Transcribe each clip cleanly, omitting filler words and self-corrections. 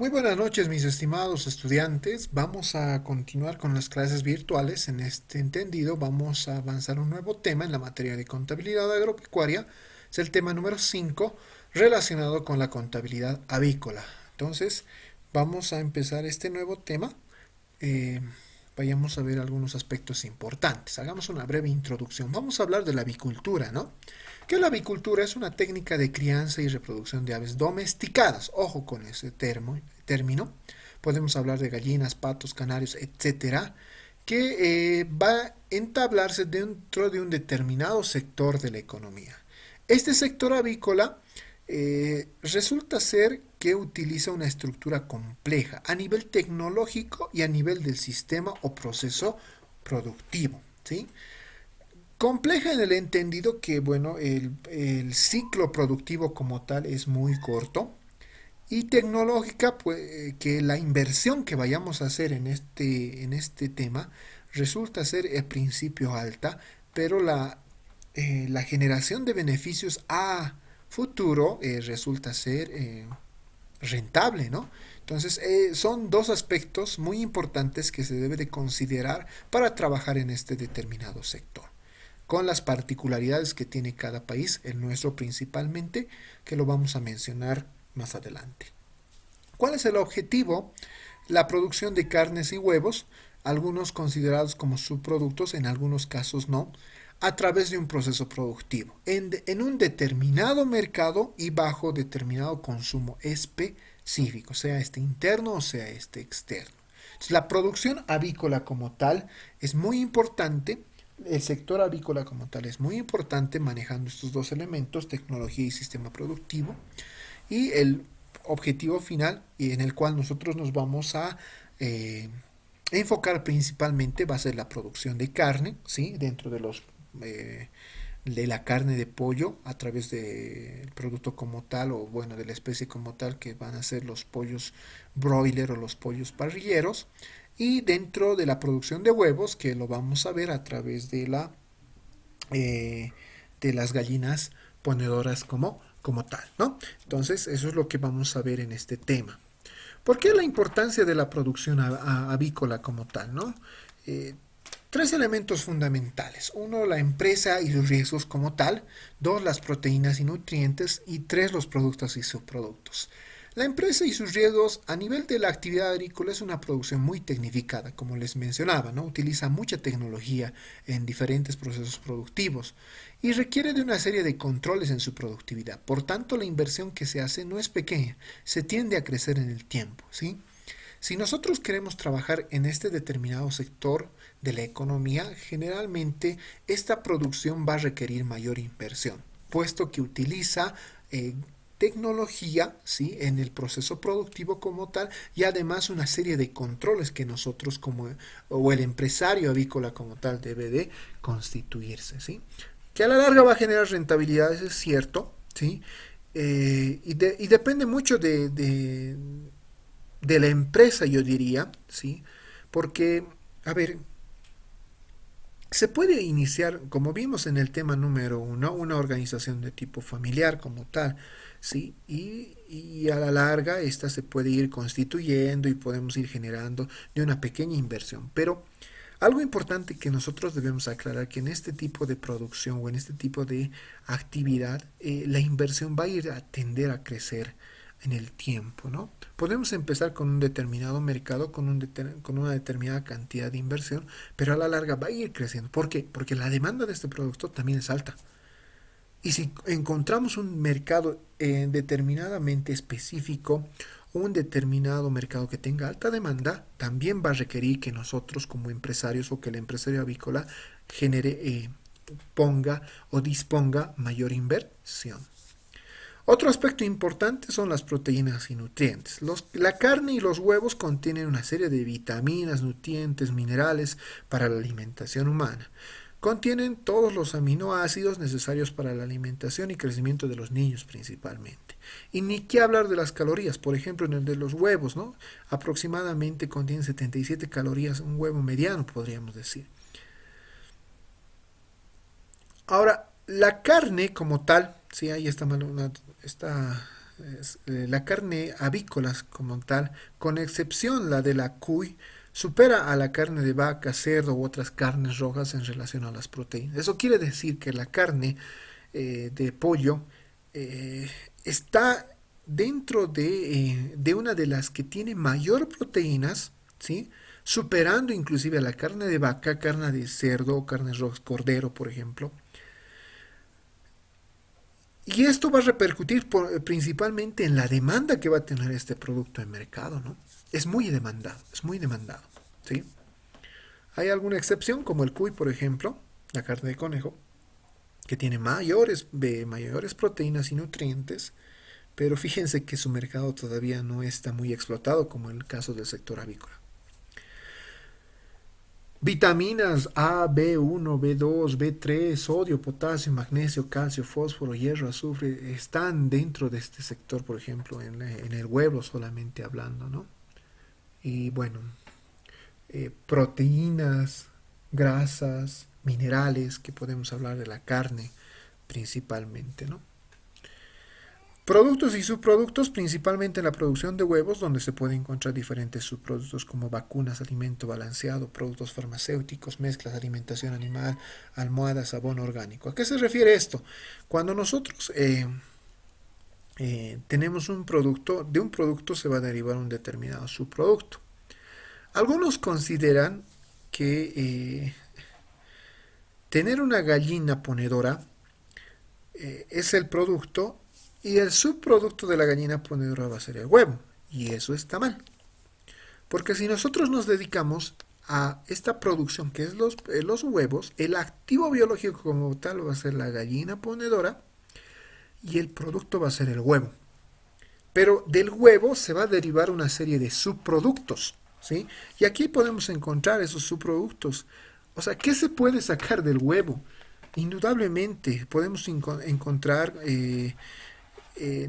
Muy buenas noches, mis estimados estudiantes. Vamos a continuar con las clases virtuales. En este entendido, vamos a avanzar un nuevo tema en la materia de contabilidad agropecuaria. Es el tema número 5, relacionado con la contabilidad avícola. Entonces, vamos a empezar este nuevo tema. Eh, Vayamos a ver algunos aspectos importantes. Hagamos una breve introducción. Vamos a hablar de la avicultura, ¿no? Que la avicultura es una técnica de crianza y reproducción de aves domesticadas. Ojo con ese término. Podemos hablar de gallinas, patos, canarios, etcétera, que va a entablarse dentro de un determinado sector de la economía. Este sector avícola resulta ser que utiliza una estructura compleja a nivel tecnológico y a nivel del sistema o proceso productivo, ¿sí? Compleja en el entendido que, bueno, el ciclo productivo como tal es muy corto, y tecnológica, pues que la inversión que vayamos a hacer en este tema resulta ser al principio alta, pero la generación de beneficios a futuro resulta ser rentable, ¿no? Entonces, son dos aspectos muy importantes que se debe de considerar para trabajar en este determinado sector, con las particularidades que tiene cada país, el nuestro principalmente, que lo vamos a mencionar más adelante. ¿Cuál es el objetivo? La producción de carnes y huevos, algunos considerados como subproductos, en algunos casos no, a través de un proceso productivo, en un determinado mercado y bajo determinado consumo específico, sea este interno o sea este externo. Entonces, la producción avícola como tal es muy importante, el sector avícola como tal es muy importante manejando estos dos elementos, tecnología y sistema productivo, y el objetivo final y en el cual nosotros nos vamos a enfocar principalmente va a ser la producción de carne, ¿sí? Dentro de los de la carne de pollo a través del producto como tal o bueno de la especie como tal que van a ser los pollos broiler o los pollos parrilleros, y dentro de la producción de huevos que lo vamos a ver a través eh, de las gallinas ponedoras como tal, ¿no? Entonces, eso es lo que vamos a ver en este tema. ¿Por qué la importancia de la producción avícola como tal, no? Eh, Tres elementos fundamentales. Uno, la empresa y sus riesgos como tal. Dos, las proteínas y nutrientes. Y tres, los productos y subproductos. La empresa y sus riesgos a nivel de la actividad agrícola es una producción muy tecnificada, como les mencionaba, ¿no? Utiliza mucha tecnología en diferentes procesos productivos y requiere de una serie de controles en su productividad. Por tanto, la inversión que se hace no es pequeña, se tiende a crecer en el tiempo, ¿sí? Si nosotros queremos trabajar en este determinado sector de la economía, generalmente esta producción va a requerir mayor inversión, puesto que utiliza tecnología, ¿sí? En el proceso productivo como tal, y además una serie de controles que nosotros como o el empresario avícola como tal debe de constituirse, ¿sí? Que a la larga va a generar rentabilidades, es cierto, ¿sí? Y depende mucho de la empresa, yo diría, ¿sí? Porque, a ver, se puede iniciar, como vimos en el tema número uno, una organización de tipo familiar como tal, ¿sí? Y a la larga esta se puede ir constituyendo y podemos ir generando de una pequeña inversión. Pero algo importante que nosotros debemos aclarar que en este tipo de producción o en este tipo de actividad, la inversión va a ir a tender a crecer en el tiempo, ¿no? Podemos empezar con un determinado mercado, con una determinada cantidad de inversión, pero a la larga va a ir creciendo. ¿Por qué? Porque la demanda de este producto también es alta. Y si encontramos un mercado determinadamente específico, un determinado mercado que tenga alta demanda, también va a requerir que nosotros como empresarios o que el empresario avícola genere, ponga o disponga mayor inversión. Otro aspecto importante son las proteínas y nutrientes. La carne y los huevos contienen una serie de vitaminas, nutrientes, minerales para la alimentación humana. Contienen todos los aminoácidos necesarios para la alimentación y crecimiento de los niños principalmente. Y ni qué hablar de las calorías, por ejemplo en el de los huevos, ¿no? Aproximadamente contiene 77 calorías un huevo mediano, podríamos decir. Ahora, la carne como tal, sí, ahí está, está la carne avícola como tal, con excepción la de la cuy, supera a la carne de vaca, cerdo u otras carnes rojas en relación a las proteínas. Eso quiere decir que la carne de pollo eh, está dentro de una de las que tiene mayor proteínas, ¿sí? Superando inclusive a la carne de vaca, carne de cerdo, carnes rojas, cordero, por ejemplo. Y esto va a repercutir principalmente en la demanda que va a tener este producto en mercado, ¿no? Es muy demandado, es muy demandado, ¿sí? Hay alguna excepción, como el cuy, por ejemplo, la carne de conejo, que tiene mayores proteínas y nutrientes, pero fíjense que su mercado todavía no está muy explotado, como en el caso del sector avícola. Vitaminas A, B1, B2, B3, sodio, potasio, magnesio, calcio, fósforo, hierro, azufre, están dentro de este sector, por ejemplo, en el huevo solamente hablando, ¿no? Y bueno, proteínas, grasas, minerales, que podemos hablar de la carne principalmente, ¿no? Productos y subproductos, principalmente en la producción de huevos, donde se pueden encontrar diferentes subproductos como vacunas, alimento balanceado, productos farmacéuticos, mezclas, alimentación animal, almohadas, abono orgánico. ¿A qué se refiere esto? Cuando nosotros tenemos un producto, de un producto se va a derivar un determinado subproducto. Algunos consideran que tener una gallina ponedora es el producto y el subproducto de la gallina ponedora va a ser el huevo. Y eso está mal. Porque si nosotros nos dedicamos a esta producción que es los huevos, el activo biológico como tal va a ser la gallina ponedora y el producto va a ser el huevo. Pero del huevo se va a derivar una serie de subproductos, ¿sí? Y aquí podemos encontrar esos subproductos. O sea, ¿qué se puede sacar del huevo? Indudablemente podemos encontrar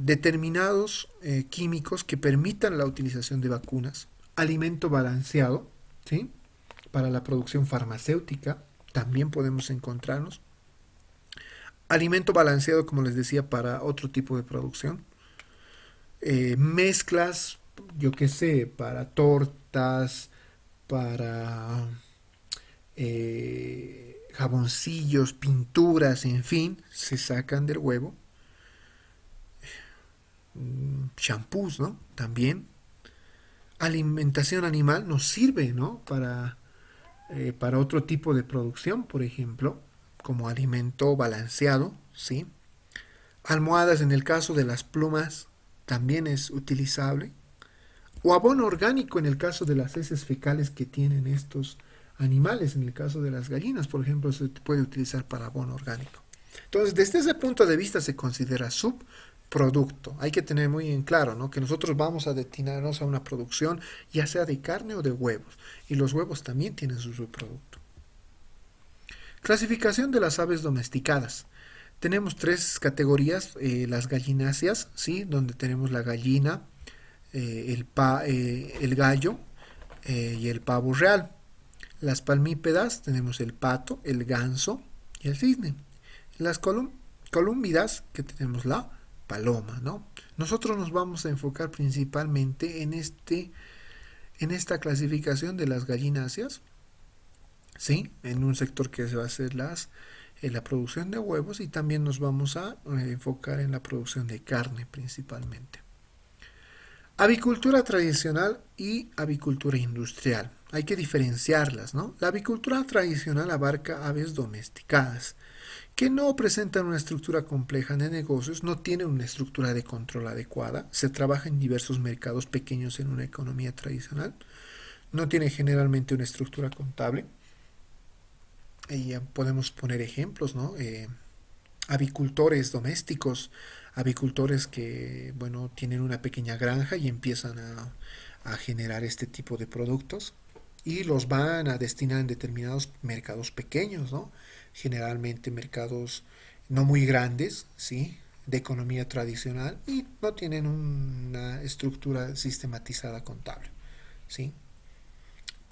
determinados químicos que permitan la utilización de vacunas, alimento balanceado, ¿sí? Para la producción farmacéutica también podemos encontrarnos, alimento balanceado, como les decía, para otro tipo de producción, mezclas, yo qué sé, para tortas, para jaboncillos, pinturas, en fin, se sacan del huevo, shampoos, ¿no? También. Alimentación animal nos sirve, ¿no? Para otro tipo de producción, por ejemplo, como alimento balanceado, ¿sí? Almohadas en el caso de las plumas también es utilizable. O abono orgánico en el caso de las heces fecales que tienen estos animales, en el caso de las gallinas, por ejemplo, se puede utilizar para abono orgánico. Entonces, desde ese punto de vista se considera subproducto. Hay que tener muy en claro, ¿no? Que nosotros vamos a destinarnos a una producción, ya sea de carne o de huevos. Y los huevos también tienen su subproducto. Clasificación de las aves domesticadas. Tenemos tres categorías, las gallináceas, ¿sí? Donde tenemos la gallina, el gallo y el pavo real. Las palmípedas tenemos el pato, el ganso y el cisne. Las colúmbidas, que tenemos la paloma, ¿no? Nosotros nos vamos a enfocar principalmente en esta clasificación de las gallináceas, ¿sí? En un sector que se va a hacer la producción de huevos y también nos vamos a enfocar en la producción de carne principalmente. Avicultura tradicional y avicultura industrial. Hay que diferenciarlas, ¿no? La avicultura tradicional abarca aves domesticadas, que no presentan una estructura compleja de negocios, no tienen una estructura de control adecuada, se trabaja en diversos mercados pequeños en una economía tradicional, no tiene generalmente una estructura contable. Y ya podemos poner ejemplos, ¿no? Avicultores domésticos, avicultores que, bueno, tienen una pequeña granja y empiezan a generar este tipo de productos y los van a destinar en determinados mercados pequeños, ¿no? Generalmente mercados no muy grandes, ¿sí? De economía tradicional y no tienen una estructura sistematizada contable, ¿sí?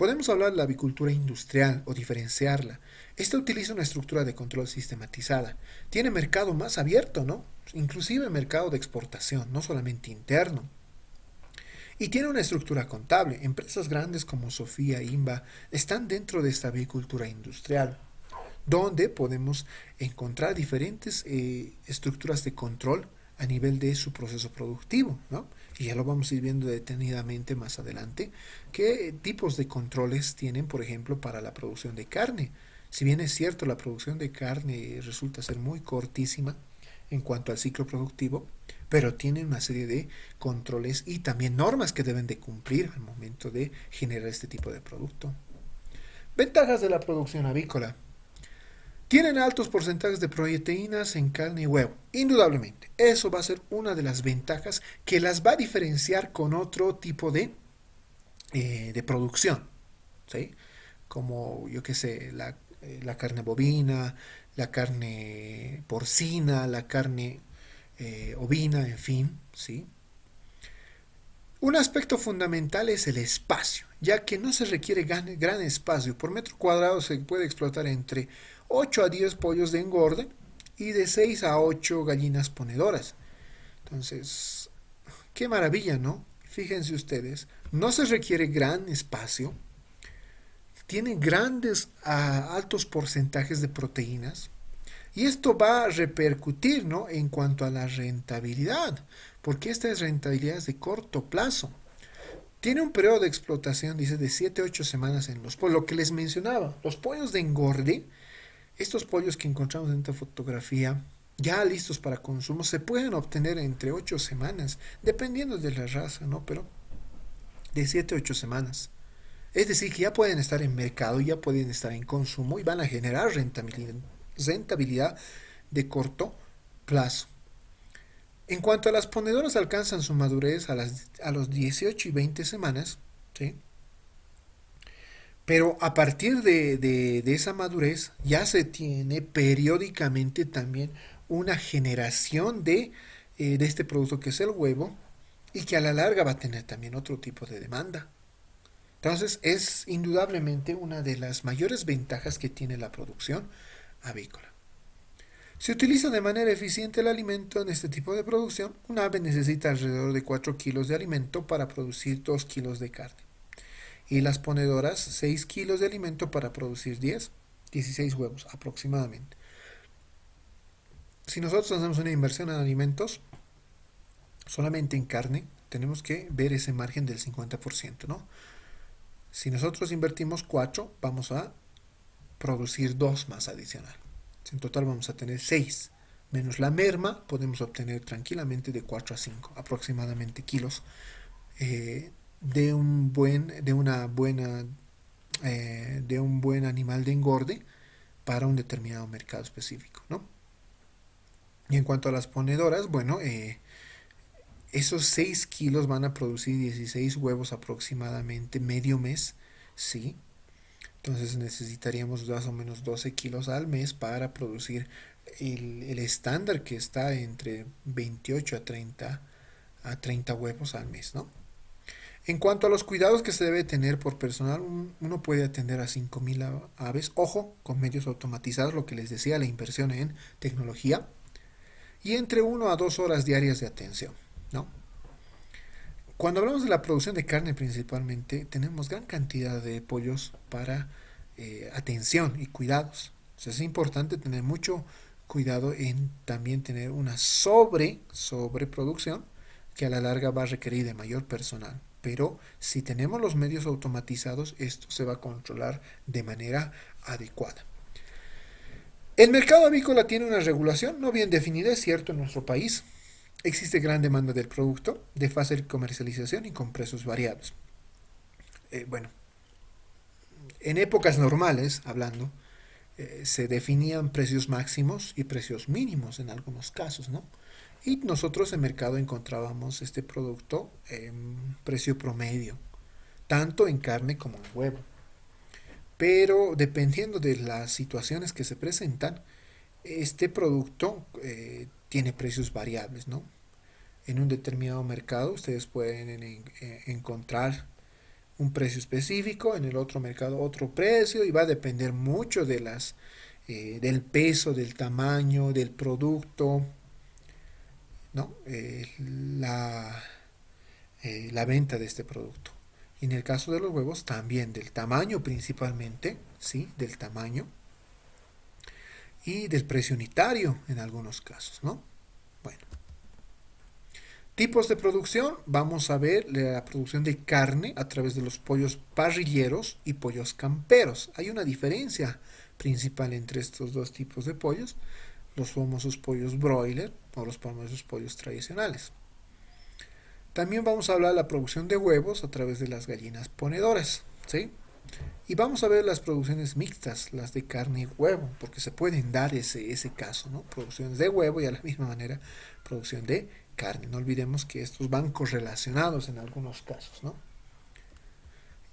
Podemos hablar de la avicultura industrial o diferenciarla. Esta utiliza una estructura de control sistematizada. Tiene mercado más abierto, ¿no? Inclusive mercado de exportación, no solamente interno. Y tiene una estructura contable. Empresas grandes como Sofía, Inba, están dentro de esta avicultura industrial, donde podemos encontrar diferentes estructuras de control a nivel de su proceso productivo, ¿no? Y ya lo vamos a ir viendo detenidamente más adelante, qué tipos de controles tienen, por ejemplo, para la producción de carne. Si bien es cierto, la producción de carne resulta ser muy cortísima en cuanto al ciclo productivo, pero tienen una serie de controles y también normas que deben de cumplir al momento de generar este tipo de producto. Ventajas de la producción avícola. Tienen altos porcentajes de proteínas en carne y huevo, indudablemente. Eso va a ser una de las ventajas que las va a diferenciar con otro tipo de producción, ¿sí? Como, yo qué sé, la carne bovina, la carne porcina, la carne ovina, en fin, ¿sí? Un aspecto fundamental es el espacio, ya que no se requiere gran espacio. Por metro cuadrado se puede explotar entre 8 a 10 pollos de engorde y de 6 a 8 gallinas ponedoras. Entonces, qué maravilla, ¿no? Fíjense ustedes, no se requiere gran espacio, tiene grandes, altos porcentajes de proteínas, y esto va a repercutir, ¿no? En cuanto a la rentabilidad, porque esta es rentabilidad de corto plazo. Tiene un periodo de explotación, dice, de 7 a 8 semanas en los pollos. Lo que les mencionaba, los pollos de engorde, estos pollos que encontramos en esta fotografía, ya listos para consumo, se pueden obtener entre 8 semanas, dependiendo de la raza, ¿no? Pero de 7 a 8 semanas. Es decir, que ya pueden estar en mercado, ya pueden estar en consumo y van a generar rentabilidad de corto plazo. En cuanto a las ponedoras, alcanzan su madurez a los 18 y 20 semanas, ¿sí? Pero a partir de esa madurez ya se tiene periódicamente también una generación de este producto que es el huevo y que a la larga va a tener también otro tipo de demanda. Entonces es indudablemente una de las mayores ventajas que tiene la producción avícola. Se utiliza de manera eficiente el alimento en este tipo de producción. Un ave necesita alrededor de 4 kilos de alimento para producir 2 kilos de carne. Y las ponedoras 6 kilos de alimento para producir 16 huevos aproximadamente. Si nosotros hacemos una inversión en alimentos, solamente en carne, tenemos que ver ese margen del 50%, ¿no? Si nosotros invertimos 4, vamos a producir 2 más adicional. En total vamos a tener 6. Menos la merma, podemos obtener tranquilamente de 4 a 5 aproximadamente kilos de un buen animal de engorde para un determinado mercado específico, ¿no? Y en cuanto a las ponedoras, bueno, esos 6 kilos van a producir 16 huevos aproximadamente medio mes, ¿sí? Entonces necesitaríamos más o menos 12 kilos al mes para producir el estándar que está entre 28 a 30 huevos al mes, ¿no? En cuanto a los cuidados que se debe tener por personal, uno puede atender a 5.000 aves, ojo, con medios automatizados, lo que les decía, la inversión en tecnología, y entre 1 a 2 horas diarias de atención, ¿no? Cuando hablamos de la producción de carne principalmente, tenemos gran cantidad de pollos para atención y cuidados. Entonces es importante tener mucho cuidado en también tener una sobreproducción que a la larga va a requerir de mayor personal. Pero si tenemos los medios automatizados, esto se va a controlar de manera adecuada. El mercado avícola tiene una regulación no bien definida, es cierto, en nuestro país. Existe gran demanda del producto, de fácil comercialización y con precios variados. Bueno, en épocas normales, hablando, se definían precios máximos y precios mínimos en algunos casos, ¿no? Y nosotros en mercado encontrábamos este producto en precio promedio, tanto en carne como en huevo. Pero dependiendo de las situaciones que se presentan, este producto tiene precios variables, ¿no? En un determinado mercado ustedes pueden encontrar un precio específico, en el otro mercado otro precio, y va a depender mucho de del peso, del tamaño, del producto, ¿no? La venta de este producto. Y en el caso de los huevos, también del tamaño principalmente, ¿sí? Del tamaño y del precio unitario en algunos casos, ¿no? Bueno, tipos de producción, vamos a ver la producción de carne a través de los pollos parrilleros y pollos camperos. Hay una diferencia principal entre estos dos tipos de pollos, los famosos pollos broiler o los famosos pollos tradicionales. También vamos a hablar de la producción de huevos a través de las gallinas ponedoras, ¿sí? Y vamos a ver las producciones mixtas, las de carne y huevo, porque se pueden dar ese caso, ¿no? Producciones de huevo y a la misma manera producción de carne. No olvidemos que estos van correlacionados en algunos casos, ¿no?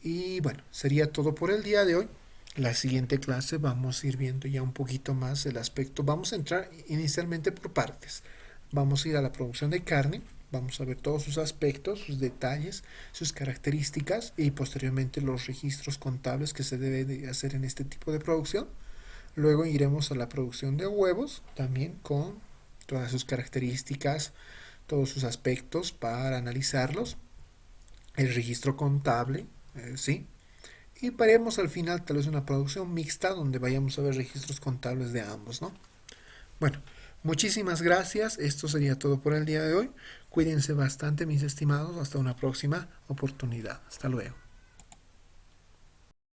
Y bueno, sería todo por el día de hoy. La siguiente clase vamos a ir viendo ya un poquito más el aspecto. Vamos a entrar inicialmente por partes. Vamos a ir a la producción de carne. Vamos a ver todos sus aspectos, sus detalles, sus características y posteriormente los registros contables que se debe de hacer en este tipo de producción. Luego iremos a la producción de huevos, también con todas sus características, todos sus aspectos para analizarlos. El registro contable, ¿sí? Y veremos al final tal vez una producción mixta donde vayamos a ver registros contables de ambos, ¿no? Bueno, muchísimas gracias. Esto sería todo por el día de hoy. Cuídense bastante, mis estimados. Hasta una próxima oportunidad. Hasta luego.